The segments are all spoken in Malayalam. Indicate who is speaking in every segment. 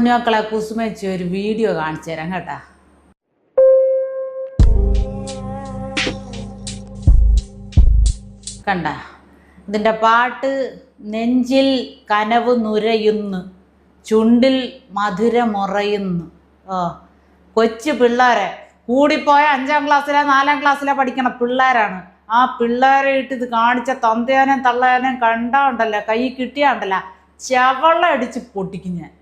Speaker 1: കുഞ്ഞുമക്കളെ കുസുമേച്ചി ഒരു വീഡിയോ കാണിച്ചു തരാം കേട്ടാ. കണ്ട ഇതിൻ്റെ പാട്ട് നെഞ്ചിൽ കനവ് നുരയുന്നു, ചുണ്ടിൽ മധുരമുറയുന്നു. കൊച്ചു പിള്ളേരെ കൂടിപ്പോയ 5ാം ക്ലാസ്സിലെ 4ാം ക്ലാസ്സിലെ പഠിക്കണ പിള്ളേരാണ്. ആ പിള്ളേരെ ഇട്ട് ഇത് കാണിച്ച തന്തയാനും തള്ളയാനും കണ്ടാ ഉണ്ടല്ലോ, കൈ കിട്ടിയാ ഉണ്ടല്ലോ, ചവള അടിച്ച് പൊട്ടിക്കും ഞാൻ.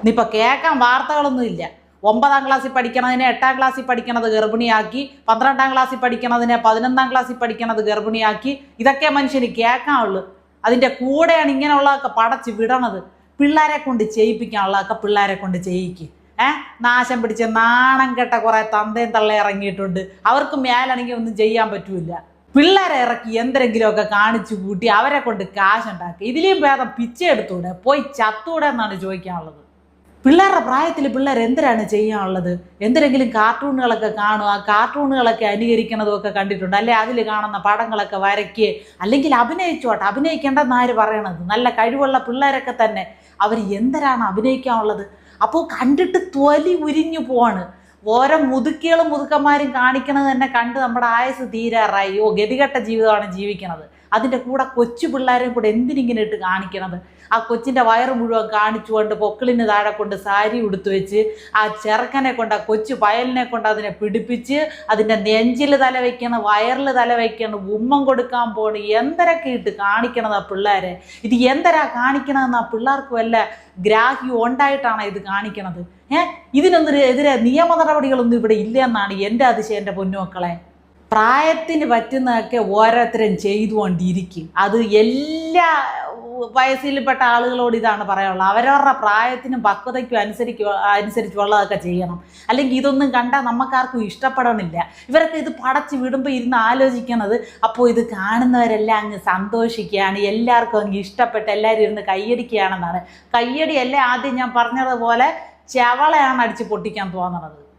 Speaker 1: ഇനിയിപ്പോൾ കേൾക്കാൻ വാർത്തകളൊന്നും ഇല്ല. 9ാം ക്ലാസ്സിൽ പഠിക്കണതിനെ 8ാം ക്ലാസ്സിൽ പഠിക്കണത് ഗർഭിണിയാക്കി, 12ാം ക്ലാസ്സിൽ പഠിക്കണതിനെ 11ാം ക്ലാസ്സിൽ പഠിക്കണത് ഗർഭിണിയാക്കി. ഇതൊക്കെ മനുഷ്യന് കേൾക്കാനുള്ളൂ. അതിൻ്റെ കൂടെയാണ് ഇങ്ങനെയുള്ളതൊക്കെ പടച്ച് വിടണത്. പിള്ളേരെ കൊണ്ട് ചെയ്യിപ്പിക്കാനുള്ളതൊക്കെ പിള്ളേരെ കൊണ്ട് ചെയ്യിക്കും. നാശം പിടിച്ച് നാണം കെട്ട കുറേ തന്തയും തള്ള ഇറങ്ങിയിട്ടുണ്ട്. അവർക്ക് മേലാണെങ്കിൽ ഒന്നും ചെയ്യാൻ പറ്റൂല. പിള്ളേരെ ഇറക്കി എന്തെങ്കിലുമൊക്കെ കാണിച്ചു കൂട്ടി അവരെ കൊണ്ട് കാശുണ്ടാക്കി. ഇതിലെയും ഭേദം പിച്ചെടുത്തൂടെ, പോയി ചത്തൂടെ എന്നാണ് ചോദിക്കാനുള്ളത്. പിള്ളേരുടെ പ്രായത്തിൽ പിള്ളേർ എന്തിനാണ് ചെയ്യാനുള്ളത്? എന്തെങ്കിലും കാർട്ടൂണുകളൊക്കെ കാണുക, ആ കാർട്ടൂണുകളൊക്കെ അനുകരിക്കുന്നതൊക്കെ കണ്ടിട്ടുണ്ട് അല്ലേ? അതിൽ കാണുന്ന പടങ്ങളൊക്കെ വരയ്ക്കുക, അല്ലെങ്കിൽ അഭിനയിച്ചോട്ടെ. അഭിനയിക്കേണ്ടെന്ന് ആര് പറയണത്? നല്ല കഴിവുള്ള പിള്ളേരൊക്കെ തന്നെ അവർ എന്തിനാണ് അഭിനയിക്കാനുള്ളത്? അപ്പോൾ കണ്ടിട്ട് തൊലി ഉരിഞ്ഞു പോവാണ്. ഓരോ മുതുക്കികളും മുതുക്കന്മാരും കാണിക്കണത് തന്നെ കണ്ട് നമ്മുടെ ആയുസ് തീരാറായി. ഗതികെട്ട ജീവിതമാണ് ജീവിക്കണത്. അതിൻ്റെ കൂടെ കൊച്ചു പിള്ളേരെയും കൂടെ എന്തിനിങ്ങനെ ഇട്ട് കാണിക്കണത്? ആ കൊച്ചിൻ്റെ വയറ് മുഴുവൻ കാണിച്ചുകൊണ്ട് പൊക്കിളിന് താഴെ കൊണ്ട് സാരി ഉടുത്തു വെച്ച് ആ ചെറുക്കനെ കൊണ്ട്, ആ കൊച്ചു പയലിനെ കൊണ്ട് അതിനെ പിടിപ്പിച്ച് അതിൻ്റെ നെഞ്ചിൽ തല വയ്ക്കണം, വയറിൽ തല വയ്ക്കണം, ഉമ്മം കൊടുക്കാൻ പോണ്, എന്തരൊക്കെ ഇട്ട് കാണിക്കണത് ആ പിള്ളേരെ. ഇത് എന്തരാ കാണിക്കണതെന്ന് ആ പിള്ളേർക്ക് വല്ല ഗ്രാഹ്യം ഉണ്ടായിട്ടാണ് ഇത് കാണിക്കണത്? ഇതിനൊന്നും എതിരെ നിയമ നടപടികളൊന്നും ഇവിടെ ഇല്ല എന്നാണ് എൻ്റെ അതിശയം. എൻ്റെ പൊന്നുമക്കളെ, പ്രായത്തിന് പറ്റുന്നതൊക്കെ ഓരോരുത്തരും ചെയ്തുകൊണ്ടിരിക്കും. അത് എല്ലാ വയസ്സിൽപ്പെട്ട ആളുകളോട് ഇതാണ് പറയാനുള്ളത്. അവരവരുടെ പ്രായത്തിനും പക്വതയ്ക്കും അനുസരിച്ചുള്ളതൊക്കെ ചെയ്യണം. അല്ലെങ്കിൽ ഇതൊന്നും കണ്ടാൽ നമുക്കാർക്കും ഇഷ്ടപ്പെടണില്ല. ഇവരൊക്കെ ഇത് പടച്ച് വിടുമ്പോൾ ഇരുന്ന് ആലോചിക്കണത്, അപ്പോൾ ഇത് കാണുന്നവരെല്ലാം അങ്ങ് സന്തോഷിക്കുകയാണ്, എല്ലാവർക്കും അങ്ങ് ഇഷ്ടപ്പെട്ട് എല്ലാവരും ഇരുന്ന് കയ്യടിക്കുകയാണെന്നാണ്. കയ്യടിയല്ലേ ആദ്യം ഞാൻ പറഞ്ഞതുപോലെ ചവളയാണ് അടിച്ച് പൊട്ടിക്കാൻ തോന്നണത്.